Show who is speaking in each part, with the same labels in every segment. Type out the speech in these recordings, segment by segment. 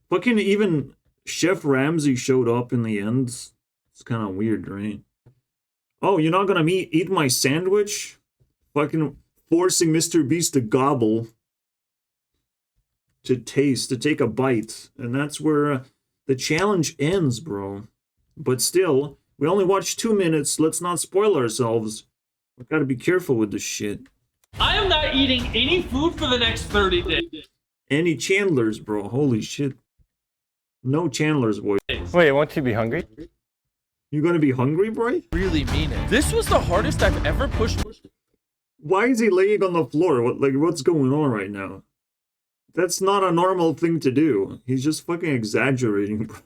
Speaker 1: Fucking even Chef Ramsay showed up in the end. It's kind of weird, right? Oh, you're not gonna eat my sandwich? Fucking forcing Mr. Beast to gobble. To taste, to take a bite. And that's where the challenge ends, bro. But still, we only watched 2 minutes. Let's not spoil ourselves. We gotta be careful with this shit.
Speaker 2: I am not eating any food for the next 30 days.
Speaker 1: Any Chandlers, bro. Holy shit. No Chandlers, boy.
Speaker 3: Wait, won't you be hungry?
Speaker 1: You gonna be hungry, bro?
Speaker 2: Really mean it. This was the hardest I've ever pushed.
Speaker 1: Why is he laying on the floor? What's going on right now? That's not a normal thing to do. He's just fucking exaggerating, bro.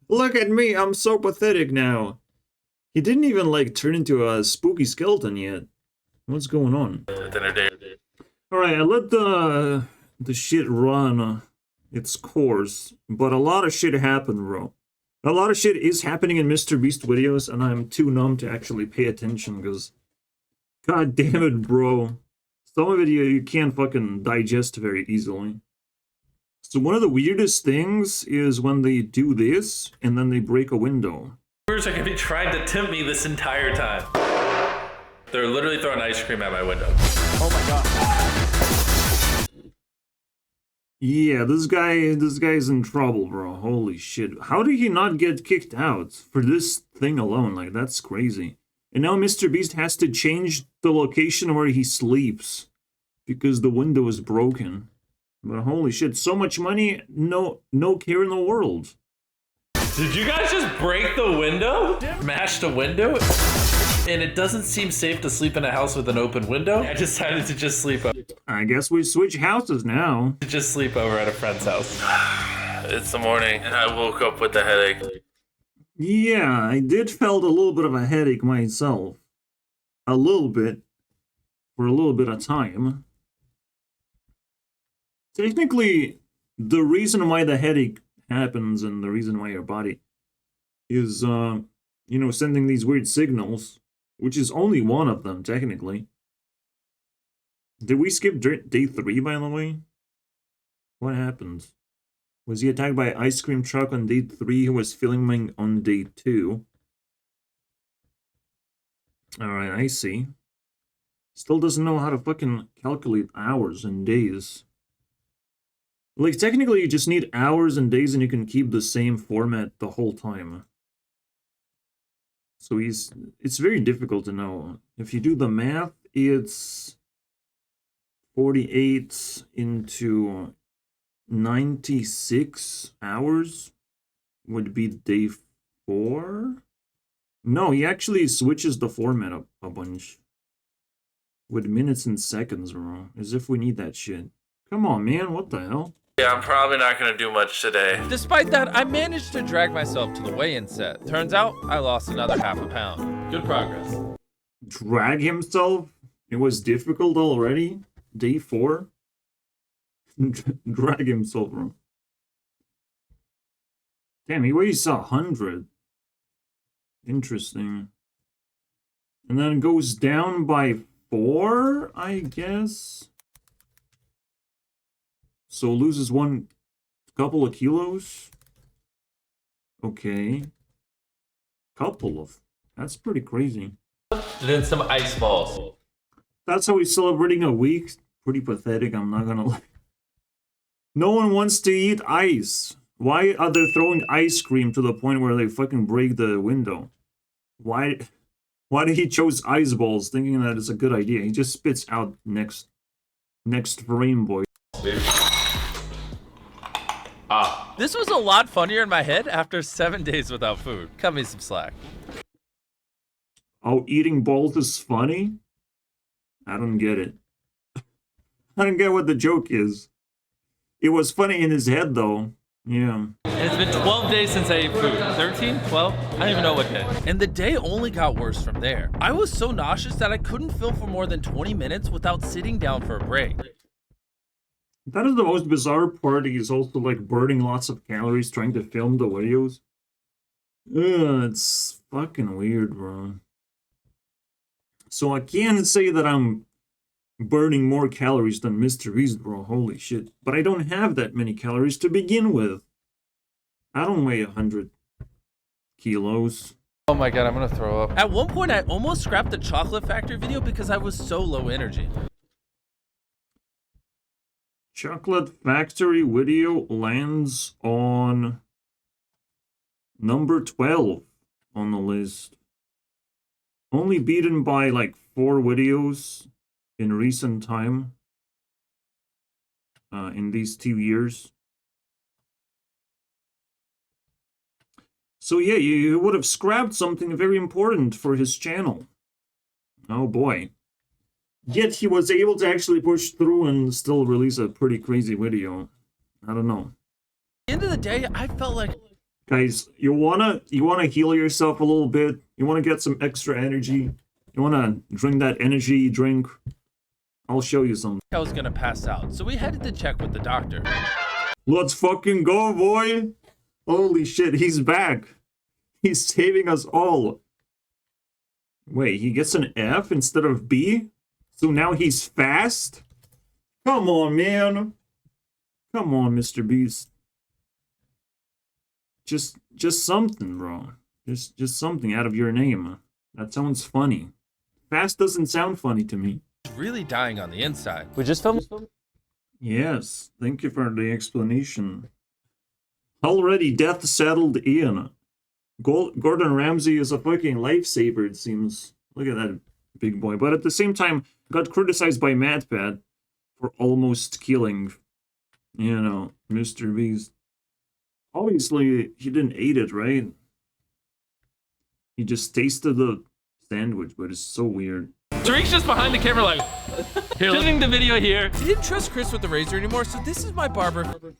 Speaker 1: Look at me, I'm so pathetic now. He didn't even, like, turn into a spooky skeleton yet. What's going on? Alright, I let the shit run its course, but a lot of shit happened, bro. A lot of shit is happening in Mr. Beast videos, and I'm too numb to actually pay attention, because... God damn it, bro. Some of it you can't fucking digest very easily. So one of the weirdest things is when they do this, and then they break a window.
Speaker 2: Viewers are gonna be trying to tempt me this entire time. They're literally throwing ice cream at my window. Oh my god.
Speaker 1: Yeah, this guy's in trouble, bro. Holy shit. How did he not get kicked out for this thing alone? Like, that's crazy. And now Mr. Beast has to change the location where he sleeps because the window is broken. But holy shit, so much money, no care in the world.
Speaker 2: Did you guys just break the window? Smash the window? And it doesn't seem safe to sleep in a house with an open window. I decided to just sleep over.
Speaker 1: I guess we switch houses now.
Speaker 2: Just sleep over at a friend's house. It's the morning and I woke up with a headache.
Speaker 1: Yeah, I did felt a little bit of a headache myself. A little bit. For a little bit of time. Technically, the reason why the headache happens and the reason why your body is, you know, sending these weird signals, which is only one of them, technically. Did we skip day 3, by the way? What happened? Was he attacked by an ice cream truck on day 3 who was filming on day 2? Alright, I see. Still doesn't know how to fucking calculate hours and days. Like, technically you just need hours and days and you can keep the same format the whole time. So it's very difficult to know. If you do the math, it's 48 into 96 hours would be day 4? No, he actually switches the format up a bunch. With minutes and seconds, bro. As if we need that shit. Come on, man, what the hell?
Speaker 2: Yeah, I'm probably not gonna do much today. Despite that, I managed to drag myself to the weigh-in set. Turns out, I lost another ½ pound. Good progress.
Speaker 1: Drag himself? It was difficult already? Day 4? Drag himself, bro. Damn, he weighs 100. Interesting. And then goes down by 4, I guess? So loses couple of kilos? Okay. Couple of. That's pretty crazy.
Speaker 2: And then some ice balls.
Speaker 1: That's how he's celebrating a week? Pretty pathetic, I'm not gonna lie. No one wants to eat ice. Why are they throwing ice cream to the point where they fucking break the window? Why did he choose ice balls thinking that it's a good idea? He just spits out next frame, boy.
Speaker 2: This was a lot funnier in my head after 7 days without food. Cut me some slack.
Speaker 1: Oh, eating balls is funny? I don't get it. I don't get what the joke is. It was funny in his head, though. Yeah.
Speaker 2: And it's been 12 days since I ate food. 13? 12? I don't even know what day. And the day only got worse from there. I was so nauseous that I couldn't film for more than 20 minutes without sitting down for a break.
Speaker 1: That is the most bizarre part. He's also like burning lots of calories trying to film the videos. Ugh, it's fucking weird, bro. So I can't say that I'm burning more calories than Mr. Beast, bro. Holy shit. But I don't have that many calories to begin with. I don't weigh 100 kilos.
Speaker 2: Oh my god, I'm gonna throw up. At one point, I almost scrapped the chocolate factory video because I was so low energy.
Speaker 1: Chocolate Factory video lands on number 12 on the list. Only beaten by like 4 videos in recent time. In these 2 years. So yeah, you would have scrapped something very important for his channel. Oh boy. Yet he was able to actually push through and still release a pretty crazy video. I don't know.
Speaker 2: At the end of the day, I felt like...
Speaker 1: Guys, you wanna heal yourself a little bit? You wanna get some extra energy? You wanna drink that energy drink? I'll show you something.
Speaker 2: I was gonna pass out, so we headed to check with the doctor.
Speaker 1: Let's fucking go, boy! Holy shit, he's back! He's saving us all! Wait, he gets an F instead of B? So now he's fast? Come on, man! Come on, Mr. Beast. Just something, bro. Just something out of your name. That sounds funny. Fast doesn't sound funny to me.
Speaker 2: Really dying on the inside.
Speaker 3: We just filmed.
Speaker 1: Yes, thank you for the explanation. Already death settled in. Gordon Ramsay is a fucking lifesaver, it seems. Look at that big boy. But at the same time, got criticized by MadPat for almost killing, you know, Mr. Beast. Obviously, he didn't eat it, right? He just tasted the sandwich, but it's so weird.
Speaker 2: Tariq's just behind the camera like, filming the video here. He didn't trust Chris with the razor anymore, so this is my barber.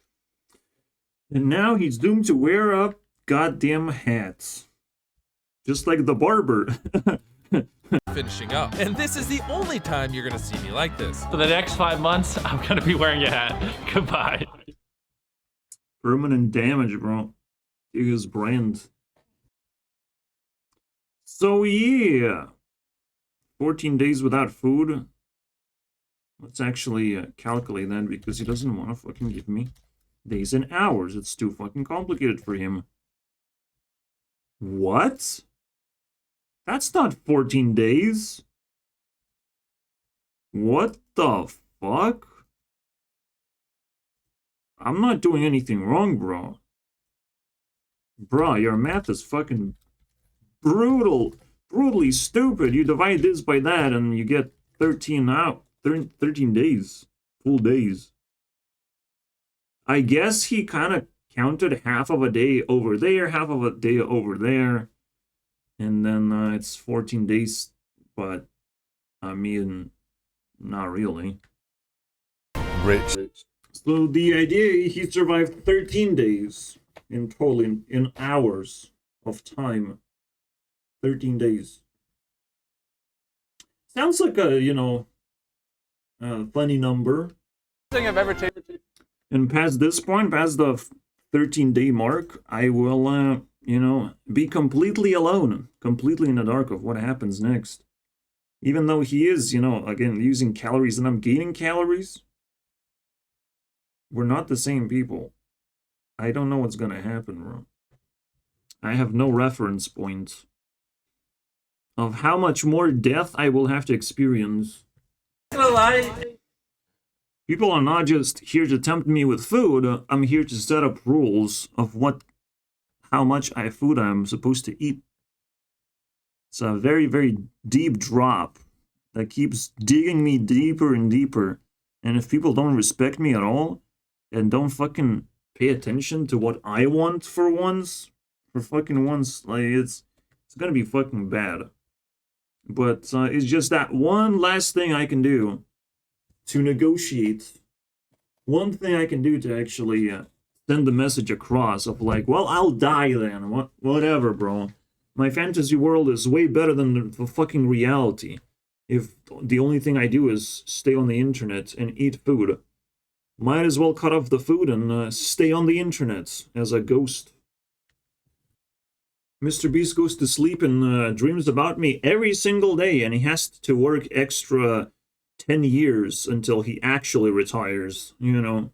Speaker 1: And now he's doomed to wear a goddamn hat. Just like the barber.
Speaker 2: Finishing up. And this is the only time you're gonna see me like this.
Speaker 3: For the next 5 months, I'm gonna be wearing a hat. Goodbye.
Speaker 1: Permanent damage, bro. To his brand. So yeah. 14 days without food. Let's actually calculate that because he doesn't want to fucking give me days and hours. It's too fucking complicated for him. What? That's not 14 days. What the fuck? I'm not doing anything wrong, bro. Bro, your math is fucking brutally stupid. You divide this by that and you get 13 days. Full days. I guess he kind of counted half of a day over there, half of a day over there. And then it's 14 days, but I mean, not really.
Speaker 4: Rich.
Speaker 1: So the idea, he survived 13 days in total, in hours of time. 13 days. Sounds like a, you know, funny number.
Speaker 3: Thing I've ever taken.
Speaker 1: And past this point, past the 13-day mark, I will, you know, be completely alone, completely in the dark of what happens next. Even though he is, you know, again, using calories and I'm gaining calories, we're not the same people. I don't know what's gonna happen, bro. I have no reference point of how much more death I will have to experience.
Speaker 3: I'm not gonna lie.
Speaker 1: People are not just here to tempt me with food. I'm here to set up rules of how much food I'm supposed to eat. It's a very, very deep drop that keeps digging me deeper and deeper. And if people don't respect me at all and don't fucking pay attention to what I want for once, like it's gonna be fucking bad. But it's just that one last thing I can do to negotiate. One thing I can do to actually send the message across of like, well, I'll die then. Whatever, bro. My fantasy world is way better than the fucking reality. If the only thing I do is stay on the internet and eat food, might as well cut off the food and stay on the internet as a ghost. Mr. Beast goes to sleep and dreams about me every single day, and he has to work extra 10 years until he actually retires, you know.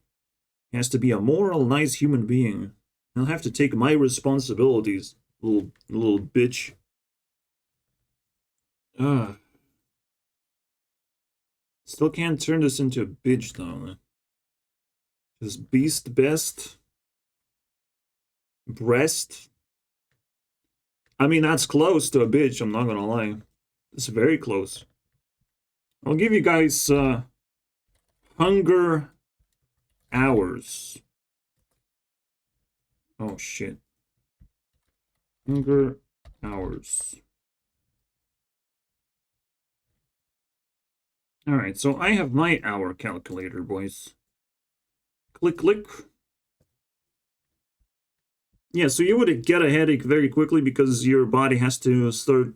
Speaker 1: He has to be a moral, nice human being. I'll have to take my responsibilities, little bitch. Still can't turn this into a bitch though. Is beast best? Breast? I mean, that's close to a bitch, I'm not gonna lie. It's very close. I'll give you guys hunger hours. Oh shit. Hunger hours. Alright, so I have my hour calculator, boys. Click, click. Yeah, so you would get a headache very quickly because your body has to start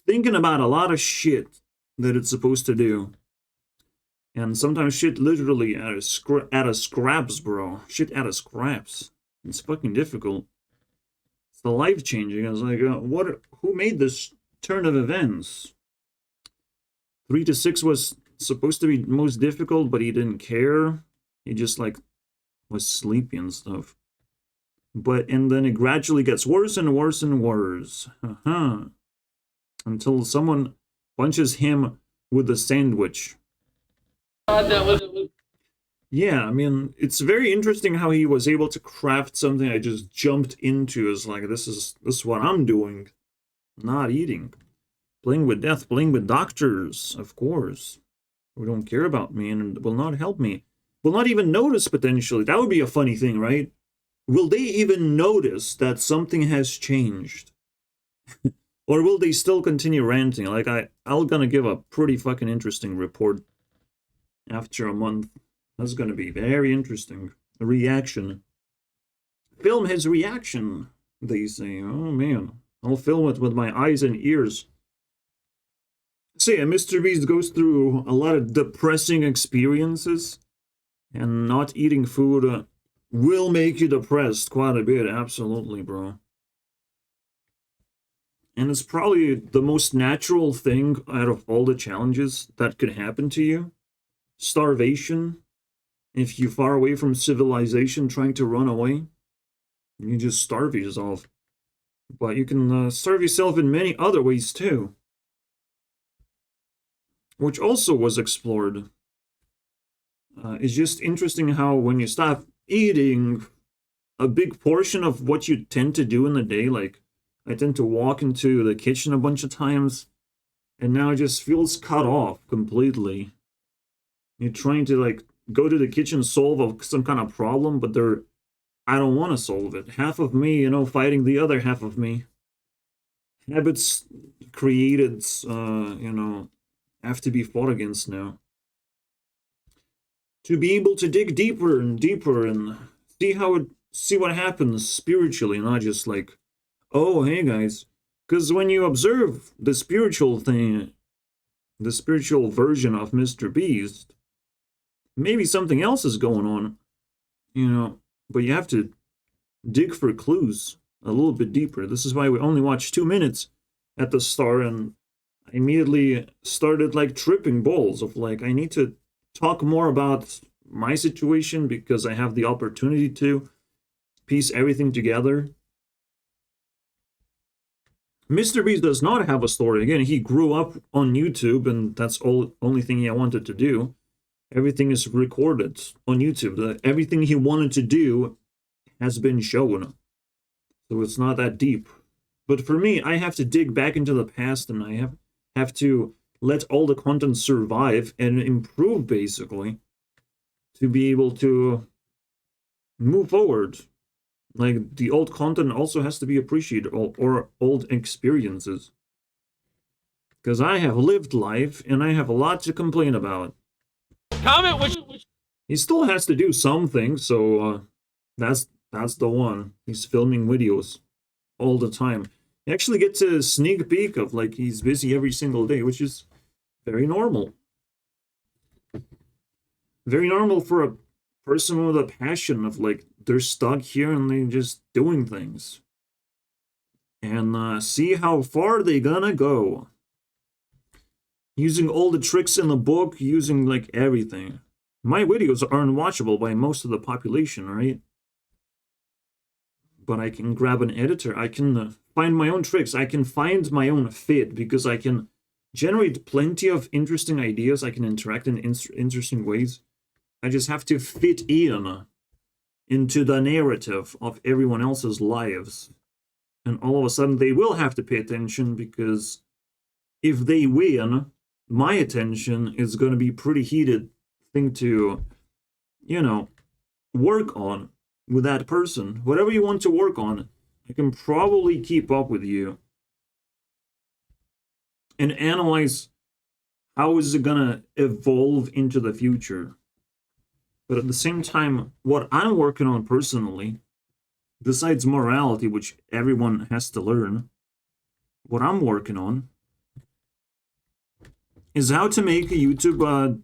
Speaker 1: thinking about a lot of shit that it's supposed to do. And sometimes shit literally out of scraps, bro. Shit out of scraps. It's fucking difficult. It's the life-changing. I was like, who made this turn of events? 3 to 6 was supposed to be most difficult, but he didn't care. He just, like, was sleepy and stuff. And then it gradually gets worse and worse and worse. Until someone punches him with a sandwich. Yeah, I mean, it's very interesting how he was able to craft something I just jumped into as like, this is what I'm doing. Not eating. Playing with death, playing with doctors, of course. Who don't care about me and will not help me. Will not even notice, potentially. That would be a funny thing, right? Will they even notice that something has changed? Or will they still continue ranting? Like, I'm gonna give a pretty fucking interesting report after a month. That's gonna be very interesting. A reaction. Film his reaction, they say. Oh, man. I'll film it with my eyes and ears. So yeah, Mr. Beast goes through a lot of depressing experiences. And not eating food will make you depressed quite a bit. Absolutely, bro. And it's probably the most natural thing out of all the challenges that could happen to you. Starvation. If you're far away from civilization trying to run away, you just starve yourself. But you can starve yourself in many other ways too. Which also was explored. It's just interesting how when you stop eating, a big portion of what you tend to do in the day, like I tend to walk into the kitchen a bunch of times, and now it just feels cut off completely. You're trying to like go to the kitchen, solve some kind of problem, but I don't want to solve it. Half of me, fighting the other half of me. Habits created, have to be fought against now. To be able to dig deeper and deeper and see what happens spiritually, not just like, oh, hey guys. Because when you observe the spiritual thing, the spiritual version of Mr. Beast, maybe something else is going on, but you have to dig for clues a little bit deeper. This is why we only watched 2 minutes at the start, and I immediately started like tripping balls of like, I need to talk more about my situation because I have the opportunity to piece everything together. Mr. Beast does not have a story. Again, he grew up on YouTube, and that's only thing he wanted to do. Everything is recorded on YouTube. Everything he wanted to do has been shown. So it's not that deep. But for me, I have to dig back into the past, and I have to let all the content survive and improve, basically, to be able to move forward. Like, the old content also has to be appreciated, or old experiences. Because I have lived life, and I have a lot to complain about.
Speaker 3: Comment which
Speaker 1: He still has to do something, so that's the one. He's filming videos all the time. You actually get to sneak peek of, like, he's busy every single day, which is very normal. Very normal for a person with a passion of, like, they're stuck here and they're just doing things. And see how far they gonna go. Using all the tricks in the book, using, like, everything. My videos are unwatchable by most of the population, right? but I can grab an editor. I can find my own tricks. I can find my own fit because I can generate plenty of interesting ideas. I can interact in interesting ways. I just have to fit in into the narrative of everyone else's lives. And all of a sudden they will have to pay attention, because if they win, my attention is going to be pretty heated thing to, you know, work on with that person. Whatever you want to work on, I can probably keep up with you and analyze how is it going to evolve into the future. But at the same time, what I'm working on personally, besides morality, which everyone has to learn, what I'm working on is how to make YouTube a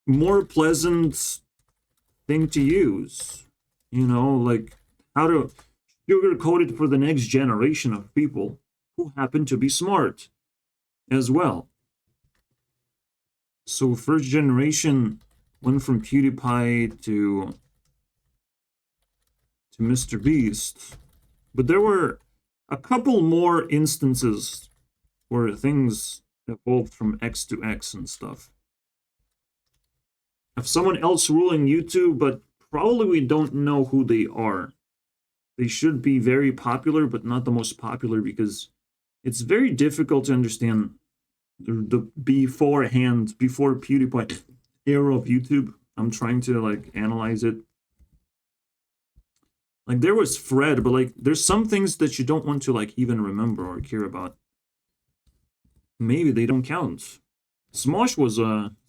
Speaker 1: more pleasant thing to use. You know, like how to sugarcoat it for the next generation of people who happen to be smart as well. So first generation went from PewDiePie to Mr. Beast, but there were a couple more instances where things evolved from X to X and stuff. Of someone else ruling YouTube, but probably we don't know who they are. They should be very popular, but not the most popular, because it's very difficult to understand the before PewDiePie era of YouTube. I'm trying to like analyze it. Like there was Fred, but like there's some things that you don't want to like even remember or care about. Maybe they don't count. Smosh was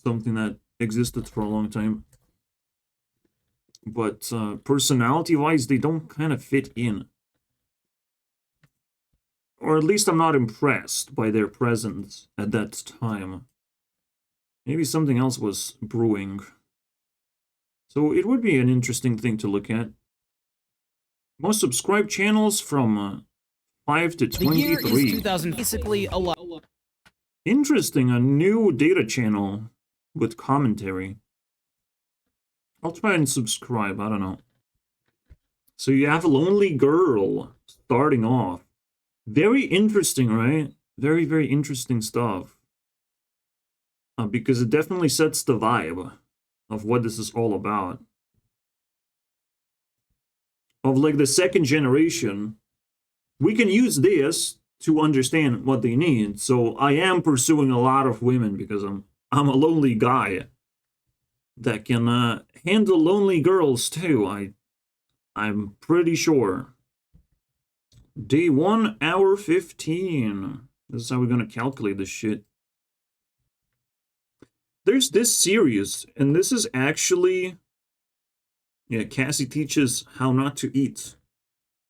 Speaker 1: something that existed for a long time, but personality-wise, they don't kind of fit in. Or at least I'm not impressed by their presence at that time. Maybe something else was brewing. So it would be an interesting thing to look at. Most subscribed channels from 5 to 23.
Speaker 5: The year is 2000, basically a lot.
Speaker 1: Interesting, a new data channel with commentary. I'll try and subscribe, I don't know. So you have a lonely girl starting off. Very interesting, right? Very, very interesting stuff. Because it definitely sets the vibe of what this is all about. Of like the second generation, we can use this to understand what they need. So I am pursuing a lot of women because I'm a lonely guy that can handle lonely girls too. I'm pretty sure. Day 1, hour 15. This is how we're gonna calculate this shit. There's this series, and this is actually, yeah, Cassie teaches how not to eat.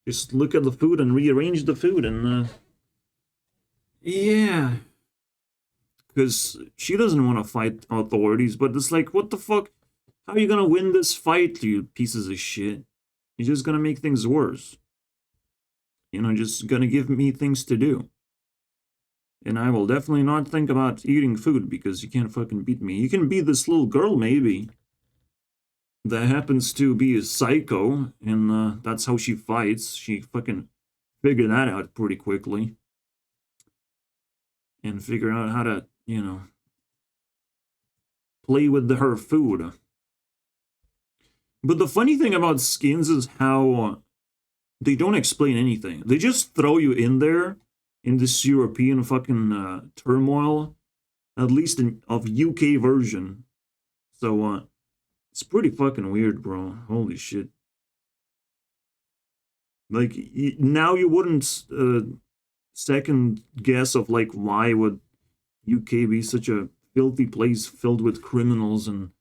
Speaker 1: Just look at the food and rearrange the food, and yeah. Because she doesn't want to fight authorities, but it's like, what the fuck? How are you gonna win this fight, you pieces of shit? You're just gonna make things worse. You know, just gonna give me things to do. And I will definitely not think about eating food, because you can't fucking beat me. You can beat this little girl, maybe, that happens to be a psycho, and that's how she fights. She fucking figured that out pretty quickly. And figure out how to, you know, play with her food. But the funny thing about skins is how they don't explain anything. They just throw you in there in this European fucking turmoil, at least of UK version. So it's pretty fucking weird, bro. Holy shit. Like, now you wouldn't second guess of like, why would UK be such a filthy place filled with criminals and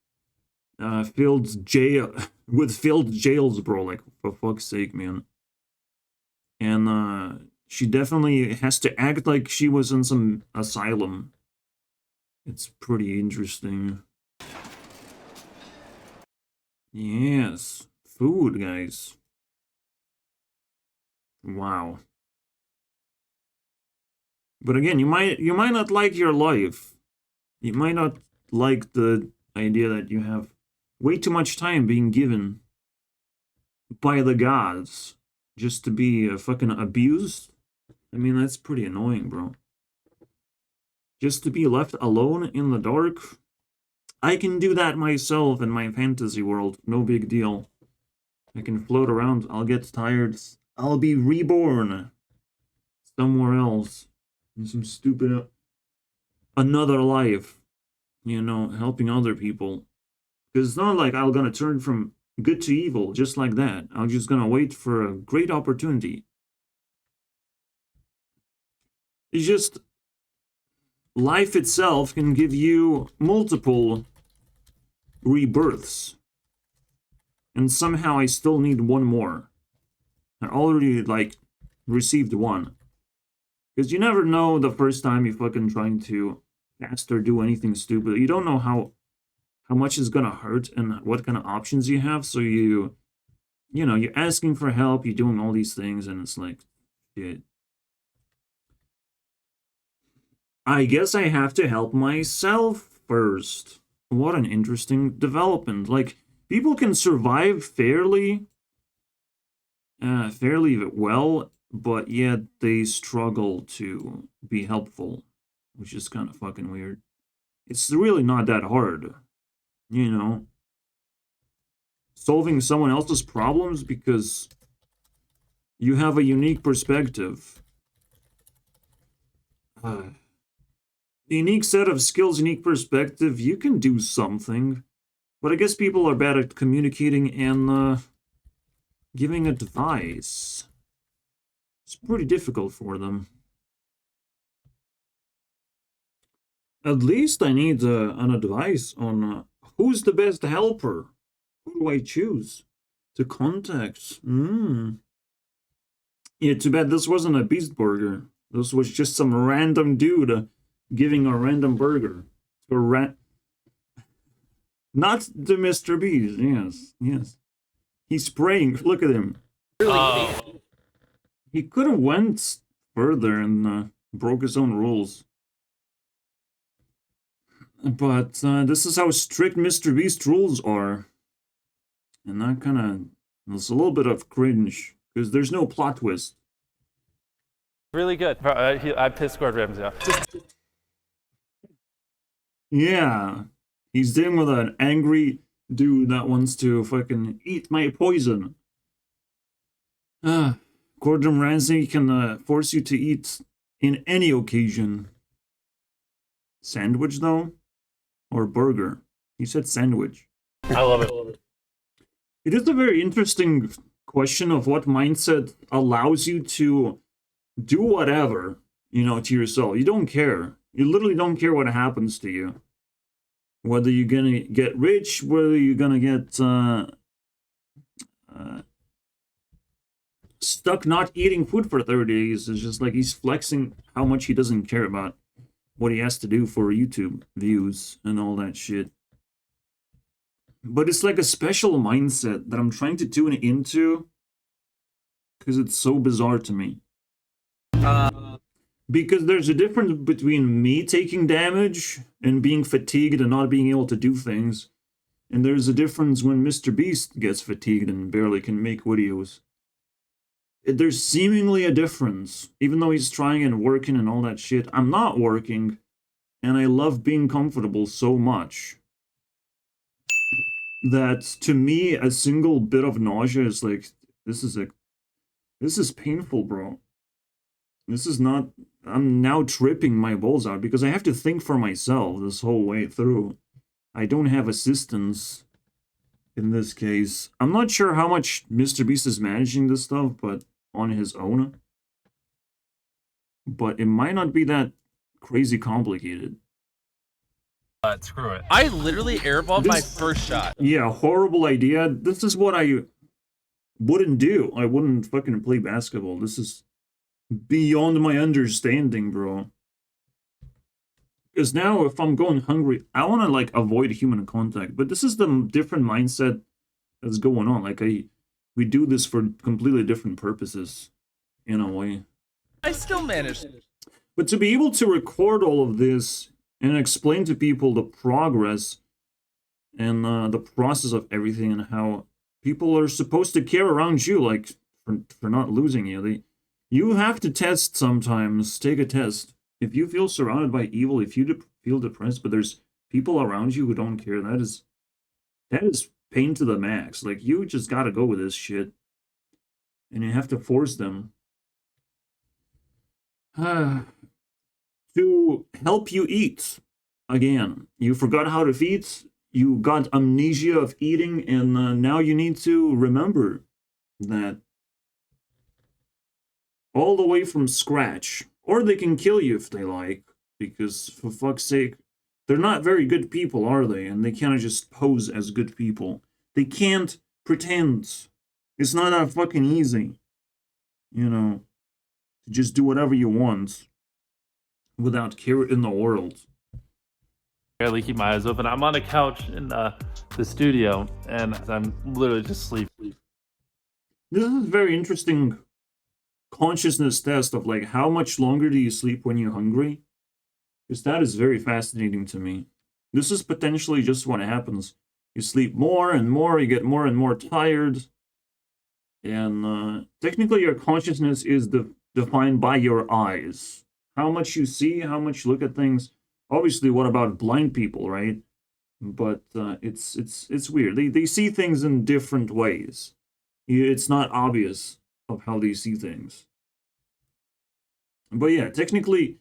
Speaker 1: filled jails, bro. Like, for fuck's sake, man. And she definitely has to act like she was in some asylum. It's pretty interesting. Yes, food, guys. Wow. But again, you might not like your life. You might not like the idea that you have way too much time being given by the gods just to be fucking abused. I mean, that's pretty annoying, bro. Just to be left alone in the dark. I can do that myself in my fantasy world. No big deal. I can float around. I'll get tired. I'll be reborn somewhere else. In some stupid... another life. You know, helping other people. Because it's not like I'm gonna turn from good to evil just like that. I'm just gonna wait for a great opportunity. It's just... life itself can give you multiple rebirths. And somehow I still need one more. I already, like, received one. Because you never know the first time you're fucking trying to fast or do anything stupid. You don't know how much it's gonna hurt and what kind of options you have. So you know, you're asking for help, you're doing all these things, and it's like, shit. I guess I have to help myself first. What an interesting development. Like, people can survive fairly well, but yet they struggle to be helpful, which is kind of fucking weird. It's really not that hard, you know? Solving someone else's problems because you have a unique perspective. Unique set of skills, unique perspective, you can do something. But I guess people are bad at communicating and giving advice. It's pretty difficult for them. At least I need an advice on who's the best helper. Who do I choose to contact? Yeah, too bad this wasn't a beast burger. This was just some random dude giving a random burger to not the Mr. Beast. Yes. He's praying. Look at him. He could have went further and broke his own rules. But this is how strict Mr. Beast rules are. And that kind of... there's a little bit of cringe. Because there's no plot twist.
Speaker 3: Really good. I piss scored rims, yeah.
Speaker 1: Yeah. He's dealing with an angry dude that wants to fucking eat my poison. Gordon Ramsay can force you to eat in any occasion. Sandwich, though? Or burger? He said sandwich.
Speaker 3: I love it.
Speaker 1: It is a very interesting question of what mindset allows you to do whatever, you know, to yourself. You don't care. You literally don't care what happens to you. Whether you're gonna get rich, whether you're gonna get stuck not eating food for 30 days. It's just like he's flexing how much he doesn't care about what he has to do for YouTube views and all that shit. But it's like a special mindset that I'm trying to tune into because it's so bizarre to me. Because there's a difference between me taking damage and being fatigued and not being able to do things. And there's a difference when Mr. Beast gets fatigued and barely can make videos. There's seemingly a difference. Even though he's trying and working and all that shit, I'm not working. And I love being comfortable so much that to me, a single bit of nausea is like, this is painful, bro. This is not... I'm now tripping my balls out because I have to think for myself this whole way through. I don't have assistance in this case. I'm not sure how much Mr. Beast is managing this stuff, but on his own. But it might not be that crazy complicated.
Speaker 3: Screw it.
Speaker 2: I literally airballed my first shot.
Speaker 1: Yeah, horrible idea. This is what I wouldn't do. I wouldn't fucking play basketball. This is beyond my understanding, bro. Because now if I'm going hungry, I want to like avoid human contact. But this is the different mindset that's going on. Like we do this for completely different purposes in a way.
Speaker 2: I still managed.
Speaker 1: But to be able to record all of this and explain to people the progress and the process of everything and how people are supposed to care around you, like, for not losing you. You have to test sometimes. Take a test. If you feel surrounded by evil, if you feel depressed, but there's people around you who don't care, that is pain to the max. Like, you just gotta go with this shit. And you have to force them to help you eat. Again, you forgot how to eat, you got amnesia of eating, and now you need to remember that all the way from scratch. Or they can kill you if they like, because for fuck's sake, they're not very good people, are they? And they can't just pose as good people. They can't pretend. It's not that fucking easy, you know, to just do whatever you want without care in the world.
Speaker 3: Barely keep my eyes open. I'm on a couch in the studio, and I'm literally just sleeping.
Speaker 1: This is a very interesting consciousness test of, like, how much longer do you sleep when you're hungry? Because that is very fascinating to me. This is potentially just what happens. You sleep more and more, you get more and more tired. And technically your consciousness is defined by your eyes. How much you see, how much you look at things. Obviously, what about blind people, right? But it's weird. They see things in different ways. It's not obvious of how they see things. But yeah, technically,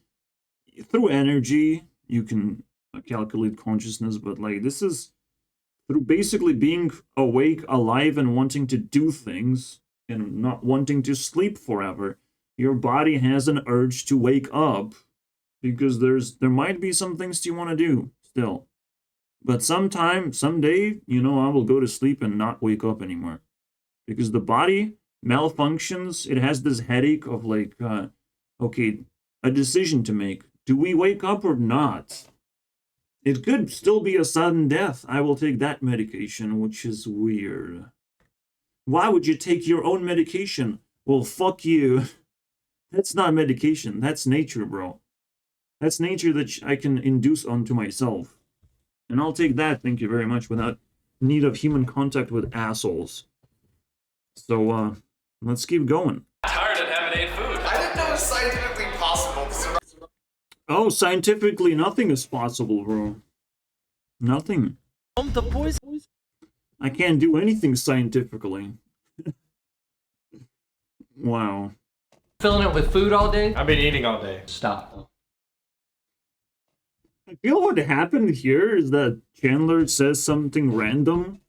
Speaker 1: through energy, you can calculate consciousness, but like, this is through basically being awake, alive, and wanting to do things, and not wanting to sleep forever. Your body has an urge to wake up, because there might be some things you want to do still. But someday, you know, I will go to sleep and not wake up anymore. Because the body malfunctions. It has this headache of, like, okay, a decision to make. Do we wake up or not? It could still be a sudden death. I will take that medication, which is weird. Why would you take your own medication? Well, fuck you. That's not medication. That's nature, bro. That's nature that I can induce onto myself. And I'll take that, thank you very much, without need of human contact with assholes. So, let's keep going.
Speaker 2: Tired of having ate food.
Speaker 4: I didn't know it was scientifically possible to survive.
Speaker 1: Oh, scientifically, nothing is possible, bro. Nothing.
Speaker 2: The boys.
Speaker 1: I can't do anything scientifically. Wow.
Speaker 6: Filling it with food all day?
Speaker 3: I've been eating all day.
Speaker 6: Stop.
Speaker 1: I feel what happened here is that Chandler says something random,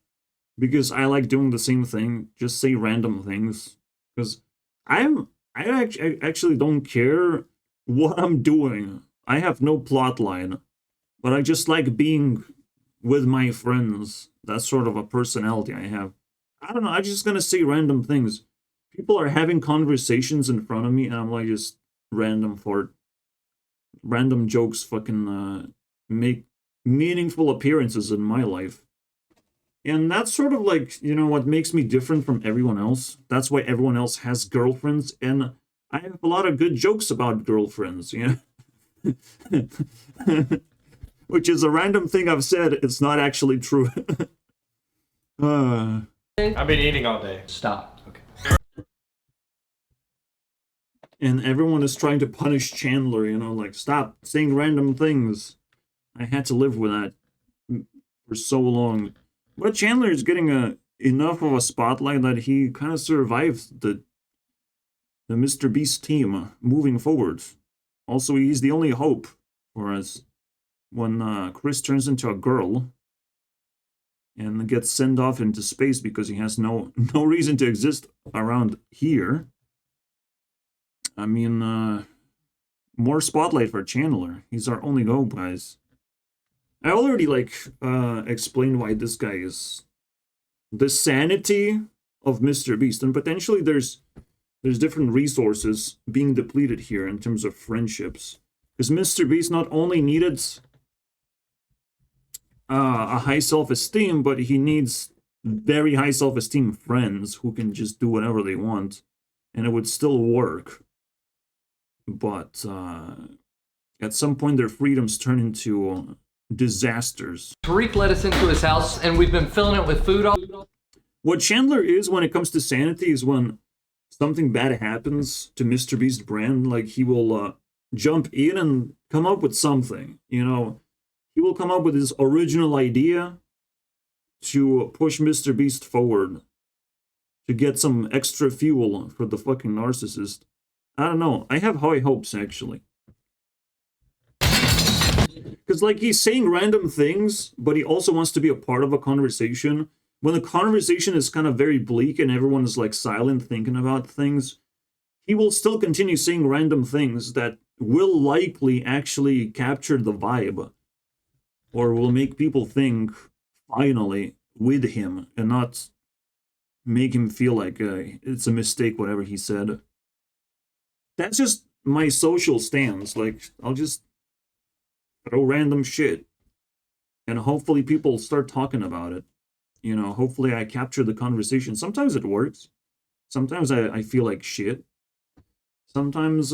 Speaker 1: because I like doing the same thing. Just say random things. Because I actually don't care what I'm doing. I have no plot line. But I just like being with my friends. That's sort of a personality I have. I don't know, I'm just gonna say random things. People are having conversations in front of me, and I'm like, just random jokes fucking make meaningful appearances in my life. And that's sort of like, you know, what makes me different from everyone else. That's why everyone else has girlfriends, and I have a lot of good jokes about girlfriends, you know? Which is a random thing I've said. It's not actually true.
Speaker 3: I've been eating all day.
Speaker 6: Stop. Okay.
Speaker 1: And everyone is trying to punish Chandler, you know, like, stop saying random things. I had to live with that for so long. But Chandler is getting enough of a spotlight that he kind of survived the Mr. Beast team moving forward. Also, he's the only hope for us when Chris turns into a girl and gets sent off into space because he has no reason to exist around here. I mean, more spotlight for Chandler. He's our only hope, guys. I already, like, explained why this guy is the sanity of Mr. Beast, and potentially there's different resources being depleted here in terms of friendships. Because Mr. Beast not only needed a high self-esteem, but he needs very high self-esteem friends who can just do whatever they want, and it would still work. But at some point, their freedoms turn into disasters.
Speaker 6: Tariq let us into his house, and we've been filling it with food all...
Speaker 1: What Chandler is when it comes to sanity is when something bad happens to Mr. Beast brand, like he will jump in and come up with something, you know. He will come up with his original idea to push Mr. Beast forward, to get some extra fuel for the fucking narcissist. I don't know. I have high hopes, actually. Because, like, he's saying random things, but he also wants to be a part of a conversation. When the conversation is kind of very bleak and everyone is, like, silent thinking about things, he will still continue saying random things that will likely actually capture the vibe. Or will make people think, finally, with him, and not make him feel like it's a mistake, whatever he said. That's just my social stance. Like, I'll just throw random shit. And hopefully people start talking about it. You know, hopefully I capture the conversation. Sometimes it works. Sometimes I feel like shit. Sometimes,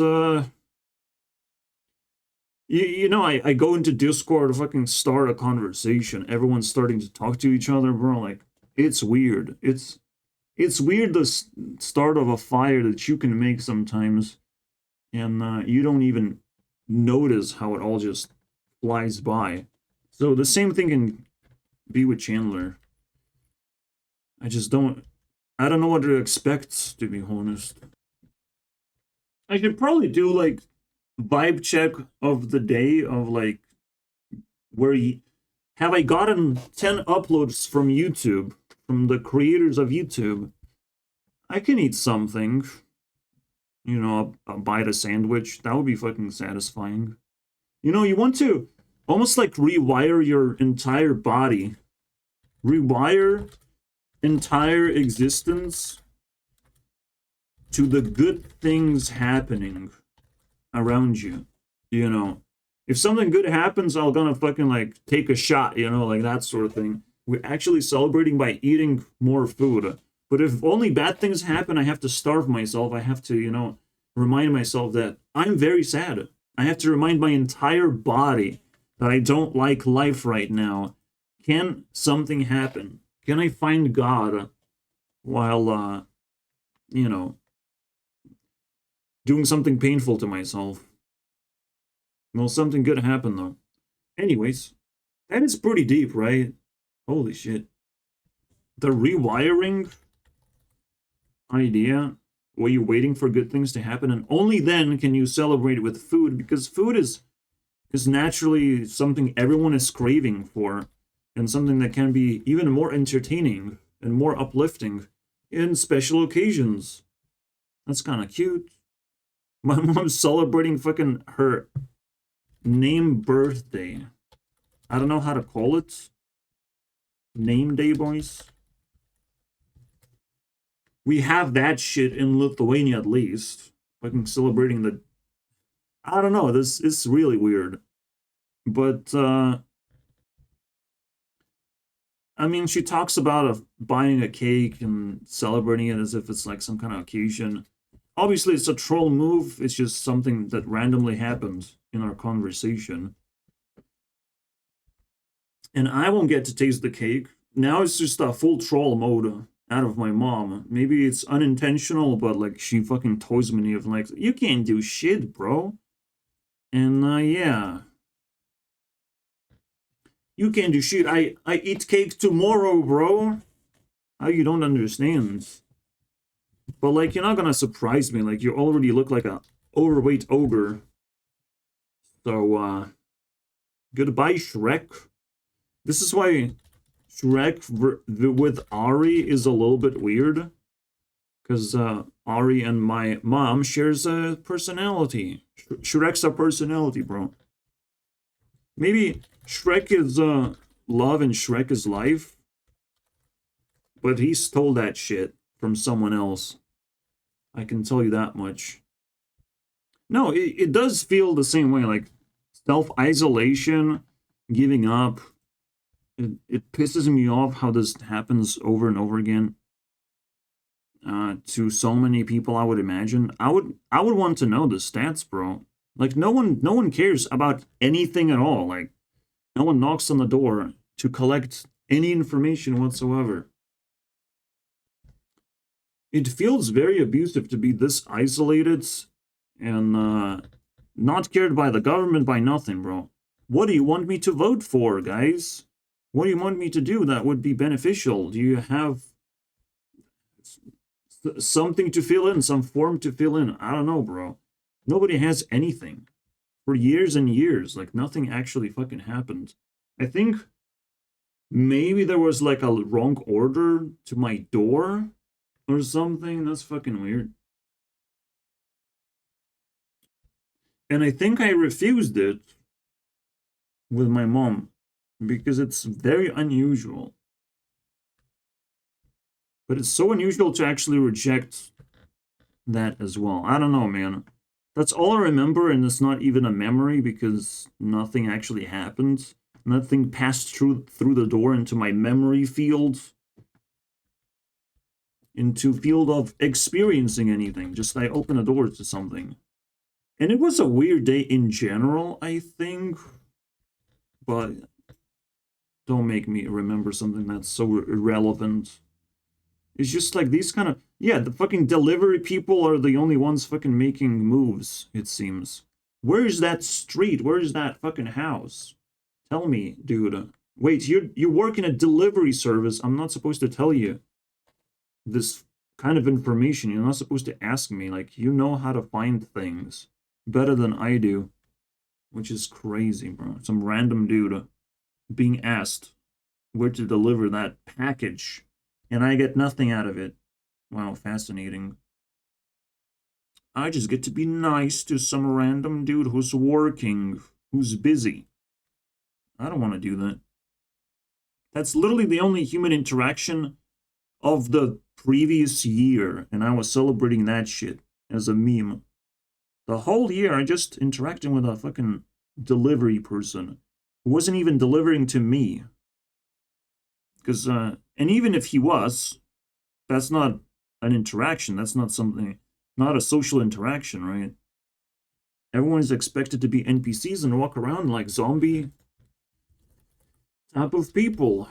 Speaker 1: you know, I go into Discord to fucking start a conversation. Everyone's starting to talk to each other, bro. Like, it's weird. It's weird the start of a fire that you can make sometimes. And you don't even notice how it all just flies by. So the same thing can be with Chandler. I don't know what to expect, to be honest. I should probably do, like, vibe check of the day of, like, have I gotten 10 uploads from YouTube, from the creators of YouTube? I can eat something. You know, I'll bite a sandwich. That would be fucking satisfying. You know, you want to almost like rewire your entire body. Rewire entire existence to the good things happening around you. You know, if something good happens, I'm gonna fucking like take a shot, you know, like that sort of thing. We're actually celebrating by eating more food. But if only bad things happen, I have to starve myself. I have to, you know, remind myself that I'm very sad. I have to remind my entire body that I don't like life right now. Can something happen? Can I find God while, you know, doing something painful to myself? Well, something good happened, though. Anyways, that is pretty deep, right? Holy shit. The rewiring idea, where you're waiting for good things to happen, and only then can you celebrate with food, because food is naturally something everyone is craving for, and something that can be even more entertaining and more uplifting in special occasions. That's kind of cute. My mom's celebrating fucking her name birthday. I don't know how to call it. Name day, boys. We have that shit in Lithuania at least. Fucking celebrating the... I don't know, this is really weird. But, I mean, she talks about buying a cake and celebrating it as if it's like some kind of occasion. Obviously, it's a troll move. It's just something that randomly happens in our conversation. And I won't get to taste the cake. Now it's just a full troll mode out of my mom. Maybe it's unintentional, but like she fucking toys me of like, you can't do shit, bro. And yeah. You can't do shit. I eat cake tomorrow, bro. How you don't understand? But like, you're not gonna surprise me. Like, you already look like a overweight ogre. So, goodbye, Shrek. This is why Shrek with Ari is a little bit weird. Because Ari and my mom shares a personality. Shrek's a personality, bro. Maybe Shrek is love and Shrek is life. But he stole that shit from someone else. I can tell you that much. No, it does feel the same way. Like, self-isolation, giving up. It pisses me off how this happens over and over again. To so many people, I would imagine. I would want to know the stats, bro. Like, no one cares about anything at all. Like, no one knocks on the door to collect any information whatsoever. It feels very abusive to be this isolated and not cared by the government, by nothing, bro. What do you want me to vote for, guys? What do you want me to do that would be beneficial? Do you have something to fill in, some form to fill in? I don't know, bro. Nobody has anything for years and years. Like, nothing actually fucking happened. I think maybe there was like a wrong order to my door or something. That's fucking weird. And I think I refused it with my mom because it's very unusual. But it's so unusual to actually reject that as well. I don't know, man. That's all I remember, and it's not even a memory because nothing actually happened. Nothing passed through the door into my memory field. Into field of experiencing anything. Just I open a door to something. And it was a weird day in general, I think. But don't make me remember something that's so irrelevant. It's just like these kind of... Yeah, the fucking delivery people are the only ones fucking making moves, it seems. Where's that street? Where's that fucking house? Tell me, dude. Wait, you work in a delivery service. I'm not supposed to tell you this kind of information. You're not supposed to ask me. Like, you know how to find things better than I do. Which is crazy, bro. Some random dude being asked where to deliver that package. And I get nothing out of it. Wow, fascinating. I just get to be nice to some random dude who's working, who's busy. I don't want to do that. That's literally the only human interaction of the previous year, and I was celebrating that shit as a meme. The whole year, I just interacting with a fucking delivery person who wasn't even delivering to me. Because, and even if he was, that's not an interaction. That's not something, not a social interaction, right? Everyone is expected to be NPCs and walk around like zombie type of people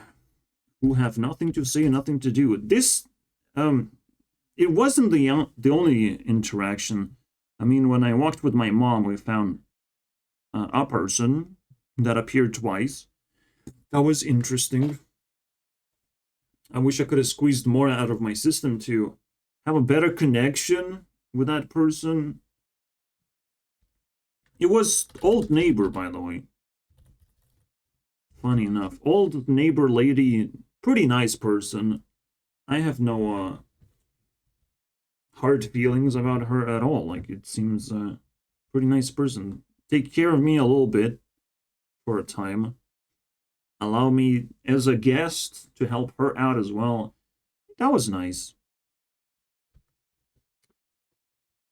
Speaker 1: who have nothing to say, nothing to do. This, it wasn't the only interaction. I mean, when I walked with my mom, we found a person that appeared twice. That was interesting. I wish I could have squeezed more out of my system to have a better connection with that person. It was old neighbor, by the way. Funny enough. Old neighbor lady, pretty nice person. I have no hard feelings about her at all. Like, it seems pretty nice person. Take care of me a little bit for a time. Allow me as a guest to help her out as well. That was nice.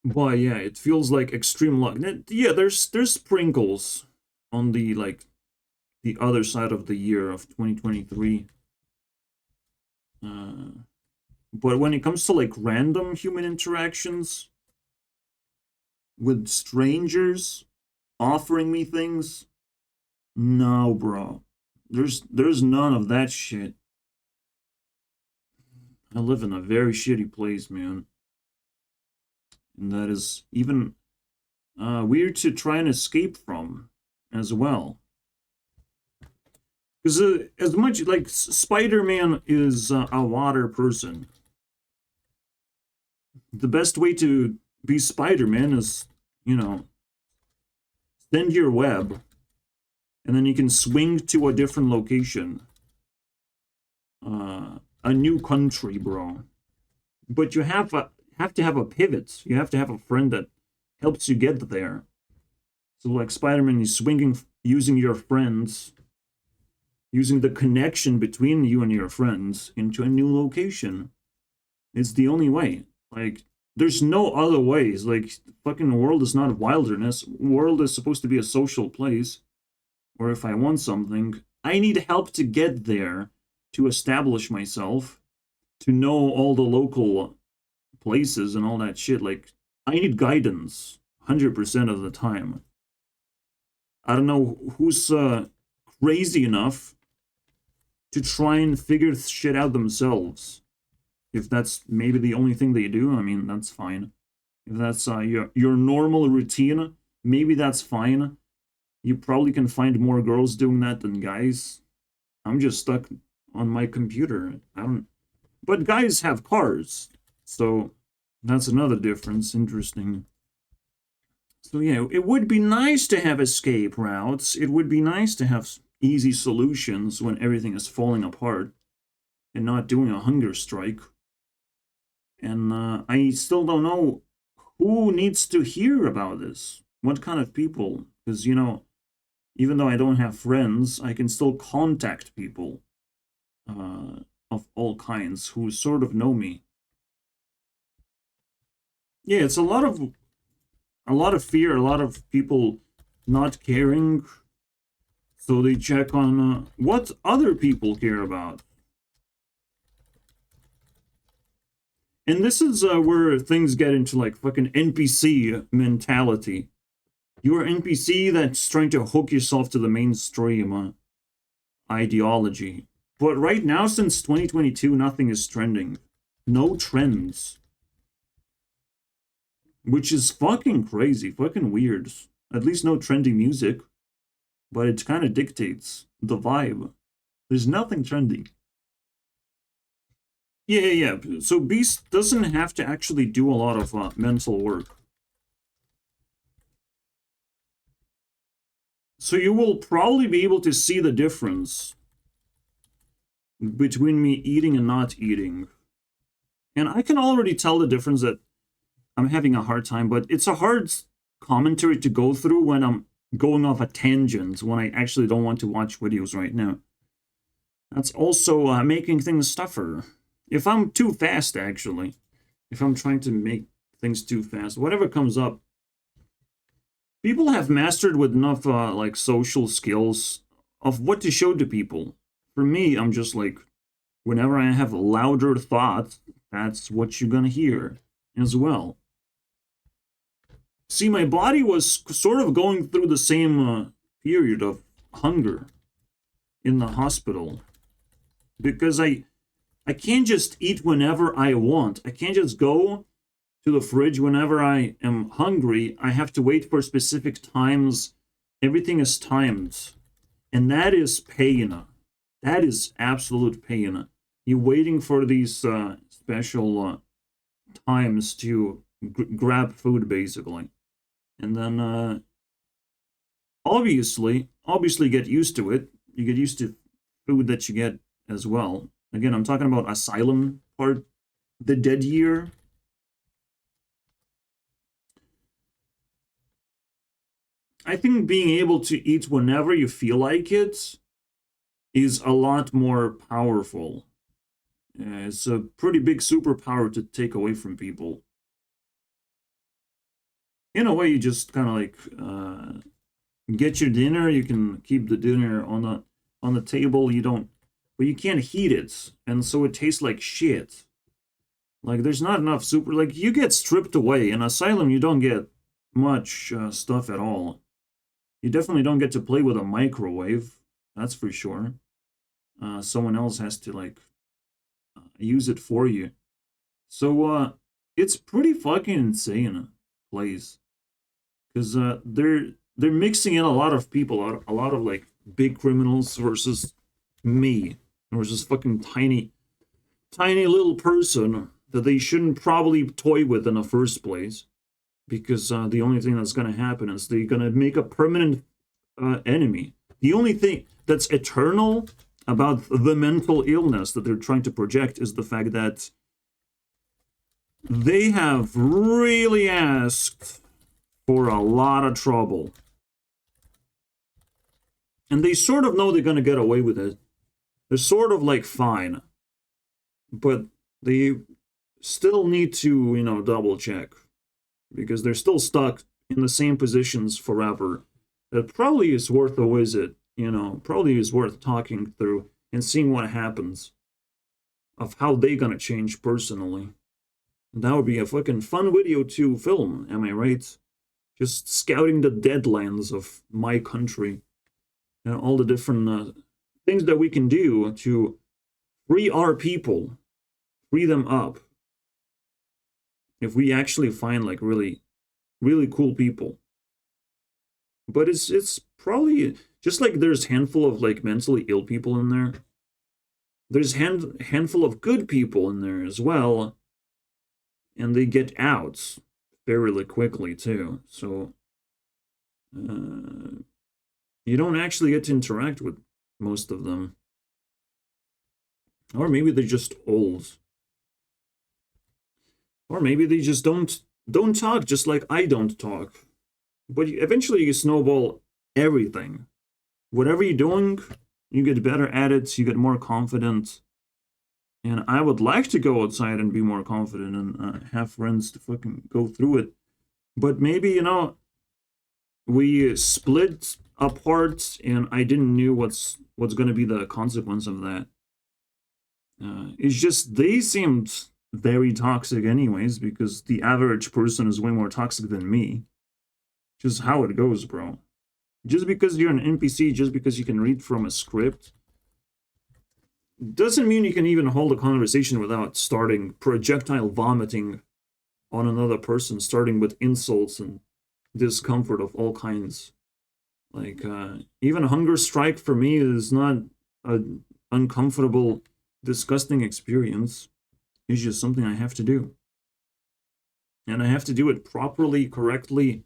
Speaker 1: But yeah, it feels like extreme luck. Yeah, there's sprinkles on the like the other side of the year of 2023. But when it comes to like random human interactions with strangers offering me things, no, bro. There's none of that shit. I live in a very shitty place, man. And that is even weird to try and escape from as well. Because as much like Spider-Man is a water person, the best way to be Spider-Man is, you know, send your web, and then you can swing to a different location. A new country, bro. But you have to have a pivot. You have to have a friend that helps you get there. So like Spider-Man is swinging using your friends, using the connection between you and your friends into a new location. It's the only way. Like, there's no other ways. Like, fucking world is not wilderness. World is supposed to be a social place. Or if I want something, I need help to get there, to establish myself, to know all the local places and all that shit. Like, I need guidance 100% of the time. I don't know who's crazy enough to try and figure shit out themselves. If that's maybe the only thing they do, I mean, that's fine. If that's your normal routine, maybe that's fine. You probably can find more girls doing that than guys. I'm just stuck on my computer. I don't... But guys have cars, so that's another difference. Interesting. So yeah, it would be nice to have escape routes. It would be nice to have easy solutions when everything is falling apart and not doing a hunger strike. And I still don't know who needs to hear about this. What kind of people? Because, you know, even though I don't have friends, I can still contact people of all kinds who sort of know me. Yeah, it's a lot of fear, a lot of people not caring. So they check on what other people care about. And this is where things get into like fucking NPC mentality. You're an NPC that's trying to hook yourself to the mainstream ideology. But right now, since 2022, nothing is trending. No trends. Which is fucking crazy, fucking weird. At least no trending music. But it kind of dictates the vibe. There's nothing trending. Yeah. So Beast doesn't have to actually do a lot of mental work. So you will probably be able to see the difference between me eating and not eating. And I can already tell the difference that I'm having a hard time, but it's a hard commentary to go through when I'm going off a tangent, when I actually don't want to watch videos right now. That's also making things tougher. If I'm too fast, actually, if I'm trying to make things too fast, whatever comes up, people have mastered with enough like social skills of what to show to people. For me, I'm just like, whenever I have a louder thought, that's what you're gonna hear as well. See, my body was sort of going through the same period of hunger in the hospital. Because I can't just eat whenever I want. I can't just go to the fridge whenever I am hungry. I have to wait for specific times. Everything is timed. And that is pain. That is absolute pain. You're waiting for these special times to grab food, basically. And then, obviously get used to it. You get used to food that you get as well. Again, I'm talking about Asylum part, the dead year. I think being able to eat whenever you feel like it is a lot more powerful. It's a pretty big superpower to take away from people. In a way, you just kind of like get your dinner. You can keep the dinner on the table. But you can't heat it, and so it tastes like shit. Like there's not enough like you get stripped away. In Asylum, you don't get much stuff at all. You definitely don't get to play with a microwave. That's for sure. Someone else has to like use it for you. So it's pretty fucking insane place. Because they're mixing in a lot of people, a lot of like big criminals versus me, versus fucking tiny little person that they shouldn't probably toy with in the first place. Because the only thing that's going to happen is they're going to make a permanent enemy. The only thing that's eternal about the mental illness that they're trying to project is the fact that they have really asked for a lot of trouble. And they sort of know they're going to get away with it. They're sort of like fine. But they still need to, you know, double check. Because they're still stuck in the same positions forever. It probably is worth a visit, you know, probably is worth talking through and seeing what happens. Of how they're gonna change personally. That would be a fucking fun video to film, am I right? Just scouting the deadlands of my country. And all the different things that we can do to free our people free them up if we actually find like really, really cool people. But it's probably just like there's handful of like mentally ill people in there. There's handful of good people in there as well, and they get out fairly quickly too. So you don't actually get to interact with most of them. Or maybe they're just old. Or maybe they just don't talk, just like I don't talk. But eventually you snowball everything. Whatever you're doing, you get better at it, you get more confident. And I would like to go outside and be more confident and have friends to fucking go through it. But maybe, you know, we split apart and I didn't know what's going to be the consequence of that. It's just they seemed very toxic anyways, because the average person is way more toxic than me. Just how it goes, bro. Just because you're an NPC, just because you can read from a script, doesn't mean you can even hold a conversation without starting projectile vomiting on another person, starting with insults and discomfort of all kinds. Like, even hunger strike for me is not an uncomfortable, disgusting experience. It's just something I have to do. And I have to do it properly, correctly,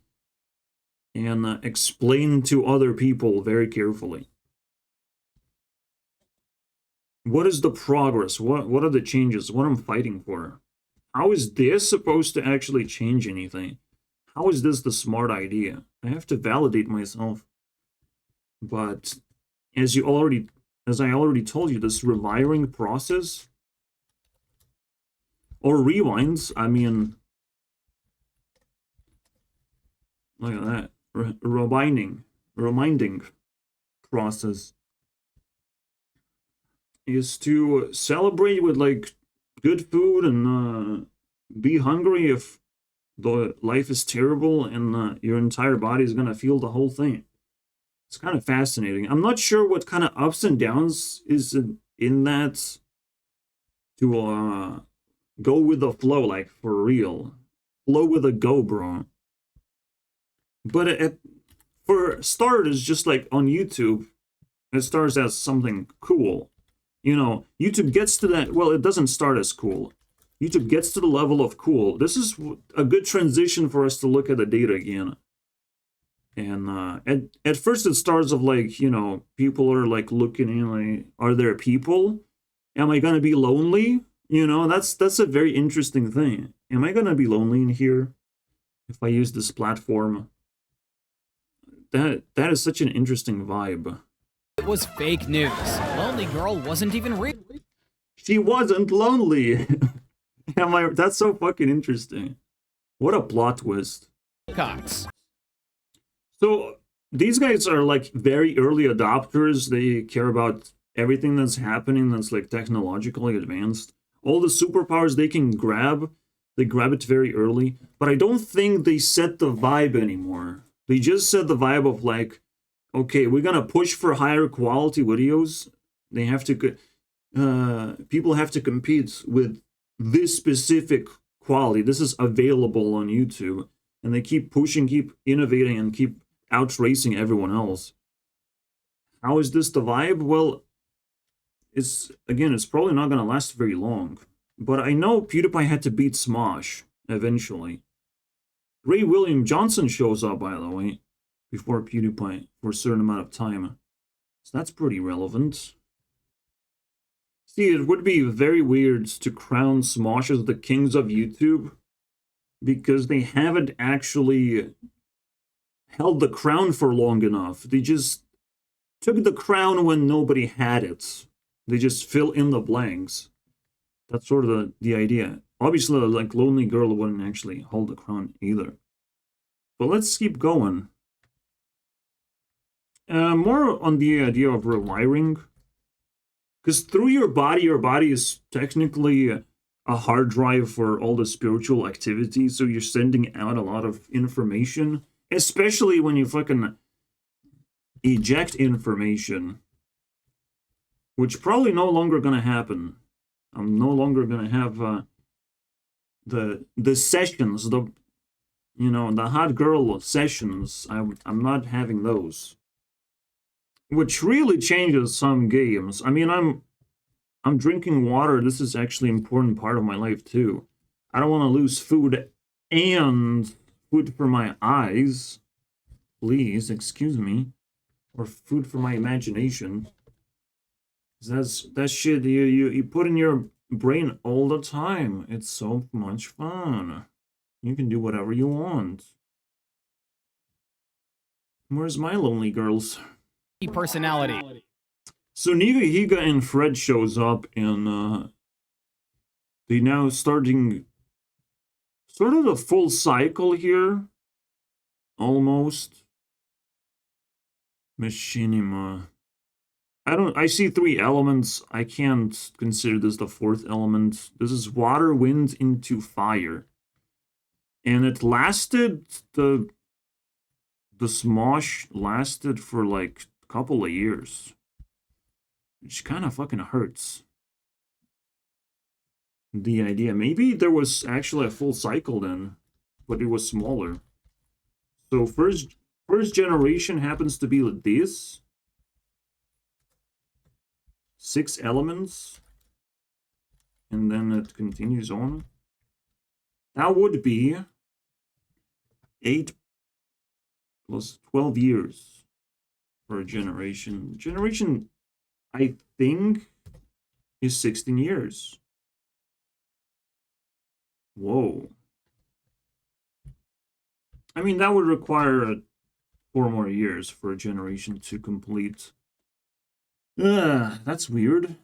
Speaker 1: and explain to other people very carefully. What is the progress? What are the changes? What I'm fighting for? How is this supposed to actually change anything? How is this the smart idea? I have to validate myself. But as I already told you, this rewiring process, or rewinds, I mean, look at that, reminding process, is to celebrate with like good food and be hungry if the life is terrible, and your entire body is gonna feel the whole thing. It's kind of fascinating. I'm not sure what kind of ups and downs is in that to go with the flow, like for real. Flow with a go, bro. But for starters, just like on YouTube, it starts as something cool. You know, YouTube gets to that, well, it doesn't start as cool. YouTube gets to the level of cool. This is a good transition for us to look at the data again. And at first it starts of like, you know, people are like looking in like, are there people? Am I gonna be lonely? You know, that's a very interesting thing. Am I gonna be lonely in here if I use this platform? That is such an interesting vibe.
Speaker 5: It was fake news. Lonely girl wasn't even real.
Speaker 1: She wasn't lonely. That's so fucking interesting. What a plot twist.
Speaker 5: Cox.
Speaker 1: So these guys are like very early adopters. They care about everything that's happening that's like technologically advanced. All the superpowers they can grab, they grab it very early. But I don't think they set the vibe anymore. They just set the vibe of like, okay, we're gonna push for higher quality videos. They have to, people have to compete with this specific quality. This is available on YouTube. And they keep pushing, keep innovating, and keep outracing everyone else. How is this the vibe? Well, it's probably not going to last very long. But I know PewDiePie had to beat Smosh eventually. Ray William Johnson shows up, by the way, before PewDiePie for a certain amount of time. So that's pretty relevant. See, it would be very weird to crown Smosh as the kings of YouTube, because they haven't actually held the crown for long enough. They just took the crown when nobody had it. They just fill in the blanks. That's sort of the idea. Obviously, like, Lonely Girl wouldn't actually hold the crown either. But let's keep going. More on the idea of rewiring. Because through your body is technically a hard drive for all the spiritual activity, so you're sending out a lot of information, especially when you fucking eject information, which probably no longer gonna happen. I'm no longer gonna have the sessions, the hot girl sessions. I'm not having those, which really changes some games. I mean, I'm drinking water. This is actually an important part of my life too. I don't want to lose food and food for my eyes. Please, excuse me. Or food for my imagination. That shit you put in your brain all the time. It's so much fun. You can do whatever you want. Where's my lonely girls?
Speaker 5: Personality.
Speaker 1: So Higa and Fred shows up, and they now starting sort of the full cycle here. Almost. Machinima. I see 3 elements. I can't consider this the 4th element. This is water, wind into fire. And it lasted, the smosh lasted for like a couple of years. Which kind of fucking hurts. The idea. Maybe there was actually a full cycle then, but it was smaller. So first generation happens to be like this. 6 elements. And then it continues on. That would be 8 plus 12 years for a generation. Generation, I think, is 16 years. Whoa. I mean, that would require 4 more years for a generation to complete. That's weird.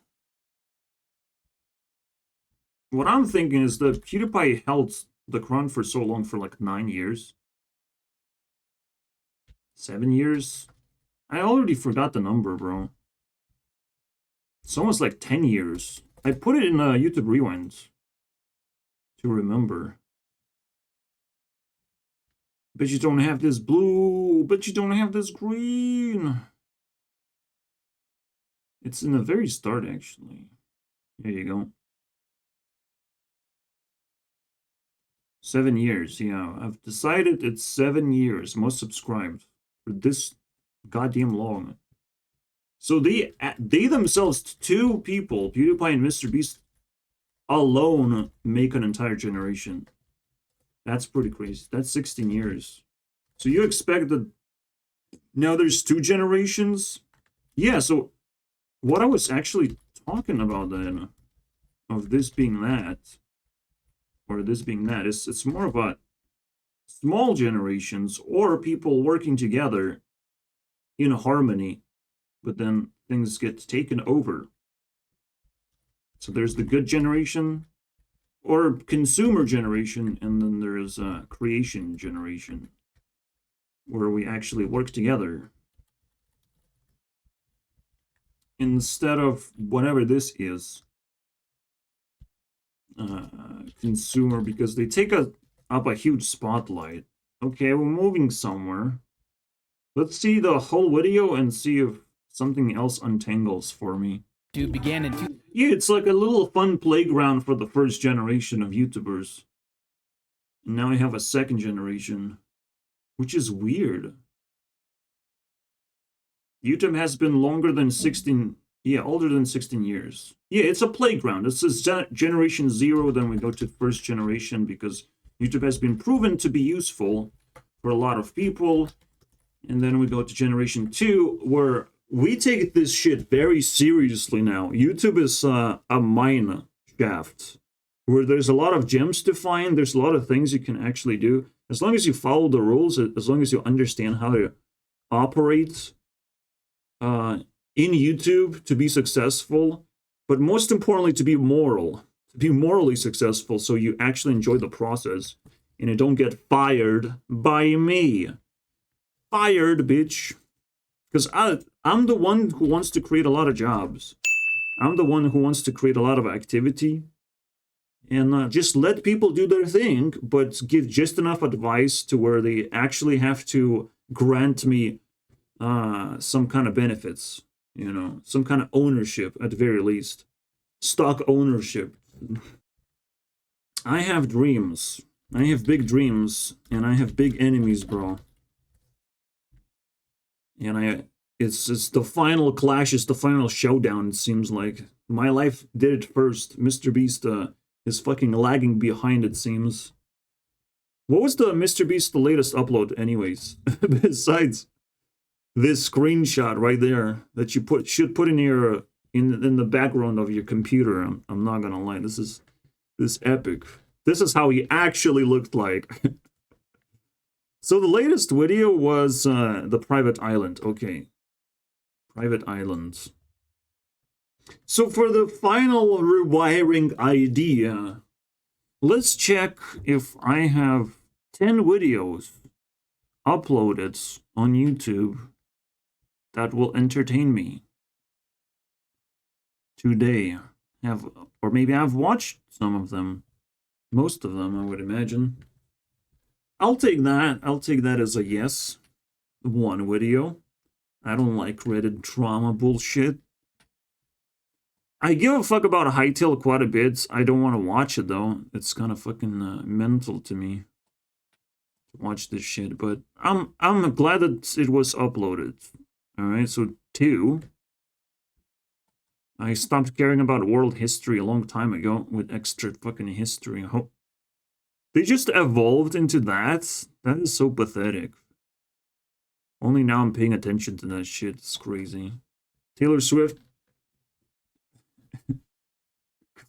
Speaker 1: What I'm thinking is that PewDiePie held the crown for so long, for like 9 years. 7 years? I already forgot the number, bro. It's almost like 10 years. I put it in YouTube Rewind to remember. Bet you don't have this blue. Bet you don't have this green. It's in the very start, actually. There you go. 7 years, yeah. I've decided it's 7 years, most subscribed, for this goddamn long. So they themselves, 2 people, PewDiePie and MrBeast, alone make an entire generation. That's pretty crazy. That's 16 years. So you expect that now there's 2 generations? Yeah, so what I was actually talking about then, of this being that, or this being that, it's more about small generations or people working together in harmony, but then things get taken over. So there's the good generation, or consumer generation, and then there's a creation generation, where we actually work together. Instead of whatever this is, consumer, because they take up a huge spotlight. Okay, we're moving somewhere. Let's see the whole video and see if something else untangles for me.
Speaker 5: Began in
Speaker 1: Yeah, it's like a little fun playground for the first generation of YouTubers. And now we have a second generation, which is weird. YouTube has been longer than 16, older than 16 years. Yeah, it's a playground. This is generation 0, then we go to first generation, because YouTube has been proven to be useful for a lot of people. And then we go to generation 2, where we take this shit very seriously now. YouTube is a mine shaft, where there's a lot of gems to find. There's a lot of things you can actually do. As long as you follow the rules, as long as you understand how to operate in YouTube to be successful, but most importantly, to be morally successful, so you actually enjoy the process and you don't get fired by me. Fired, bitch. Because I'm the one who wants to create a lot of jobs. I'm the one who wants to create a lot of activity. And just let people do their thing, but give just enough advice to where they actually have to grant me some kind of benefits. You know, some kind of ownership at the very least. stock ownership. I have dreams. I have big dreams, and I have big enemies, bro. And it's the final clash, it's the final showdown, it seems like. My life did it first. Mr. Beast is fucking lagging behind, it seems. What was the Mr. Beast, the latest upload, anyways? Besides this screenshot right there that you should put in your in the background of your computer. I'm not gonna lie, this is epic. This is how he actually looked like. So the latest video was the private island. Okay. Private islands. So for the final rewiring idea, let's check if I have 10 videos uploaded on YouTube that will entertain me today. Or maybe I've watched some of them. Most of them, I would imagine. I'll take that. I'll take that as a yes. One video. I don't like Reddit drama bullshit. I give a fuck about Hightail quite a bit. I don't want to watch it, though. It's kind of fucking mental to me to watch this shit. But I'm glad that it was uploaded. Alright, so 2. I stopped caring about world history a long time ago with extra fucking history. They just evolved into that? That is so pathetic. Only now I'm paying attention to that shit. It's crazy. Taylor Swift.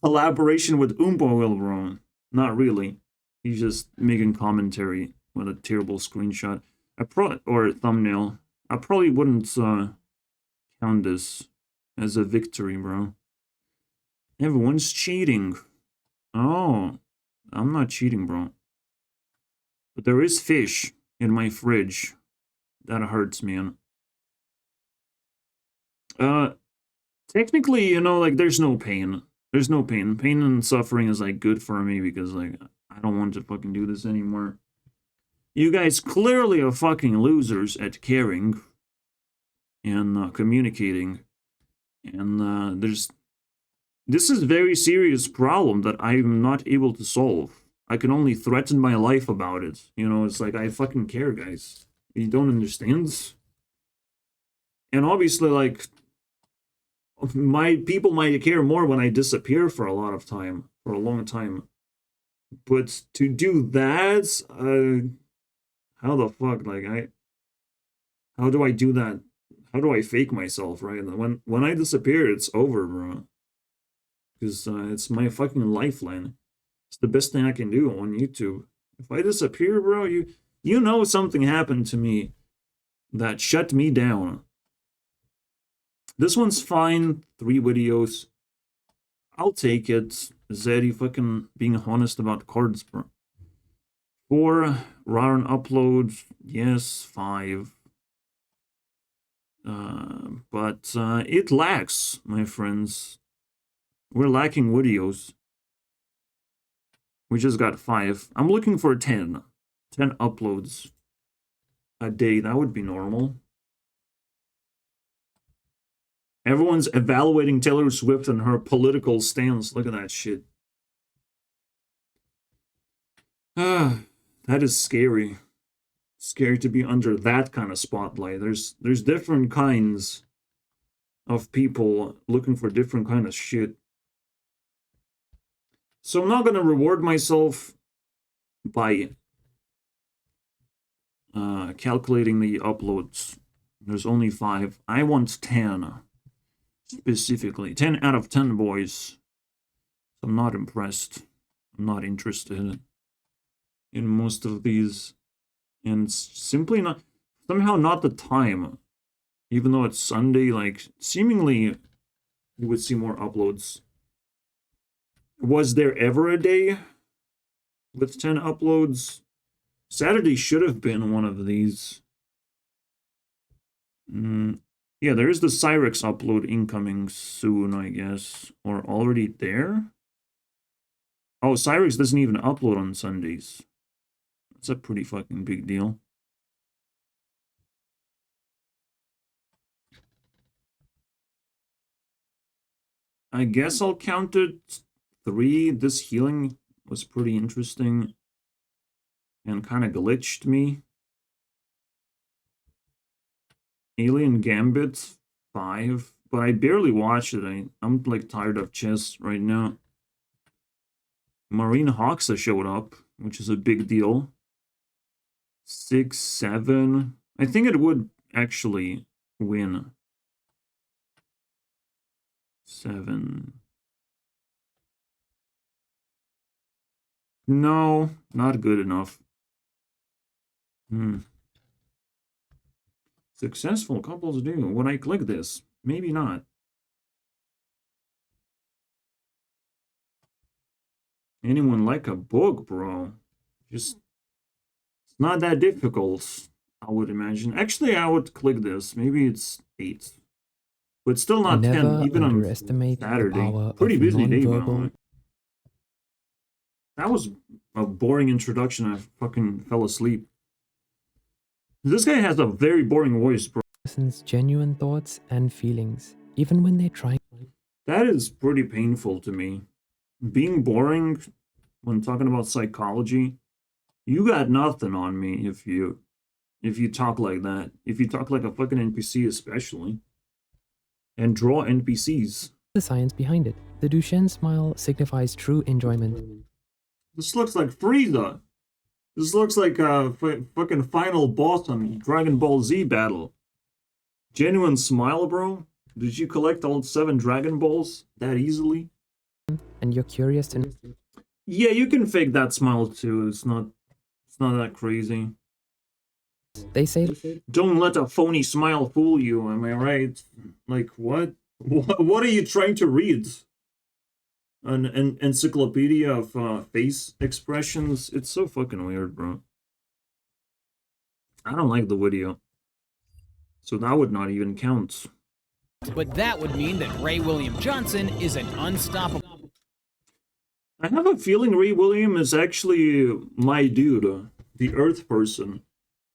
Speaker 1: Collaboration with Oompa Wilbur. Not really. He's just making commentary with a terrible screenshot. Or thumbnail. I probably wouldn't count this as a victory, bro. Everyone's cheating. Oh, I'm not cheating, bro. But there is fish in my fridge. That hurts, man. Technically, you know, like, there's no pain. There's no pain. Pain and suffering is, like, good for me because, like, I don't want to fucking do this anymore. You guys clearly are fucking losers at caring and communicating. And this is a very serious problem that I'm not able to solve. I can only threaten my life about it. You know, it's like, I fucking care, guys. You don't understand? And obviously, like, people might care more when I disappear for a lot of time, for a long time. But to do that, how the fuck, like, how do I do that? How do I fake myself, right? When I disappear, it's over, bro. Because it's my fucking lifeline. It's the best thing I can do on YouTube. If I disappear, bro, you know something happened to me that shut me down. This one's fine. 3 videos. I'll take it. Zeddy fucking being honest about cards, bro. 4 raw and upload. Yes, 5. But it lacks, my friends. We're lacking videos. We just got 5. I'm looking for 10. 10 uploads a day. That would be normal. Everyone's evaluating Taylor Swift and her political stance. Look at that shit. That is scary. Scary to be under that kind of spotlight. There's different kinds of people looking for different kind of shit. So I'm not gonna reward myself by calculating the uploads. There's only 5. I want 10 specifically. 10 out of 10, boys. I'm not impressed. I'm not interested in most of these. And it's simply not, somehow not the time. Even though it's Sunday, like, seemingly you would see more uploads. Was there ever a day with 10 uploads? Saturday should have been one of these. Yeah, there is the Cyrex upload incoming soon, I guess. Or already there? Oh, Cyrex doesn't even upload on Sundays. That's a pretty fucking big deal. I guess I'll count it 3. This healing was pretty interesting and kind of glitched me. Alien Gambit 5, but I barely watched it. I'm like tired of chess right now. Marine Hoxa showed up, which is a big deal. 6, 7. I think it would actually win. 7. No, not good enough. Successful couples do. When I click this, maybe not. Anyone like a book, bro? Just, it's not that difficult, I would imagine. Actually, I would click this. Maybe it's 8. But still not 10,
Speaker 5: Never
Speaker 1: even on
Speaker 5: underestimate the
Speaker 1: Saturday.
Speaker 5: power
Speaker 1: Pretty
Speaker 5: of
Speaker 1: busy day, by the
Speaker 5: nonverbal.
Speaker 1: way. That was a boring introduction. I fucking fell asleep. This guy has a very boring voice, bro.
Speaker 5: Person's genuine thoughts and feelings, even when they're trying.
Speaker 1: That is pretty painful to me. Being boring when talking about psychology, you got nothing on me if you talk like that. If you talk like a fucking NPC especially. And draw NPCs.
Speaker 5: The science behind it. The Duchenne smile signifies true enjoyment.
Speaker 1: This looks like Frieza. This looks like a fucking final boss on Dragon Ball Z battle. Genuine smile, bro? Did you collect all 7 Dragon Balls that easily?
Speaker 5: And you're curious to know.
Speaker 1: Yeah, you can fake that smile too. It's not that crazy.
Speaker 5: They say
Speaker 1: Don't let a phony smile fool you, am I right? Like, what? What are you trying to read? An encyclopedia of face expressions? It's so fucking weird, bro. I don't like the video. So that would not even count.
Speaker 7: But that would mean that Ray William Johnson is an unstoppable.
Speaker 1: I have a feeling Ray William is actually my dude, the Earth person.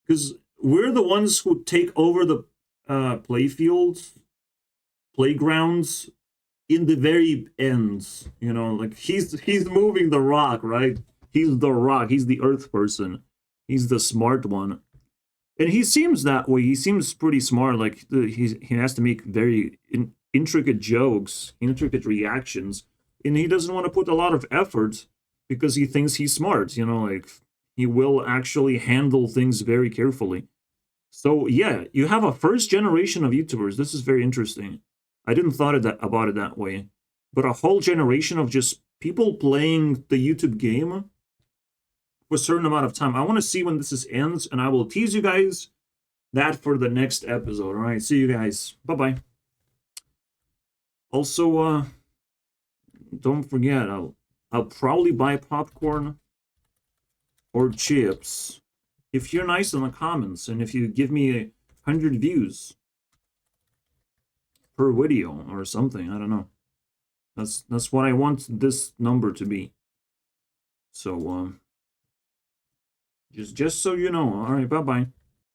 Speaker 1: Because we're the ones who take over the playgrounds in the very ends. You know, like he's moving the rock, right? He's the rock. He's the Earth person. He's the smart one. And he seems that way. He seems pretty smart. Like he has to make very intricate jokes, intricate reactions. And he doesn't want to put a lot of effort because he thinks he's smart. You know, like he will actually handle things very carefully. So yeah, you have a first generation of YouTubers. This is very interesting. I didn't thought about it that way. But a whole generation of just people playing the YouTube game for a certain amount of time. I want to see when this ends, and I will tease you guys that for the next episode. All right, see you guys. Bye-bye. Also, don't forget, I'll probably buy popcorn or chips if you're nice in the comments and if you give me 100 views per video or something. I don't know. That's what I want this number to be. So just so you know. All right, bye-bye.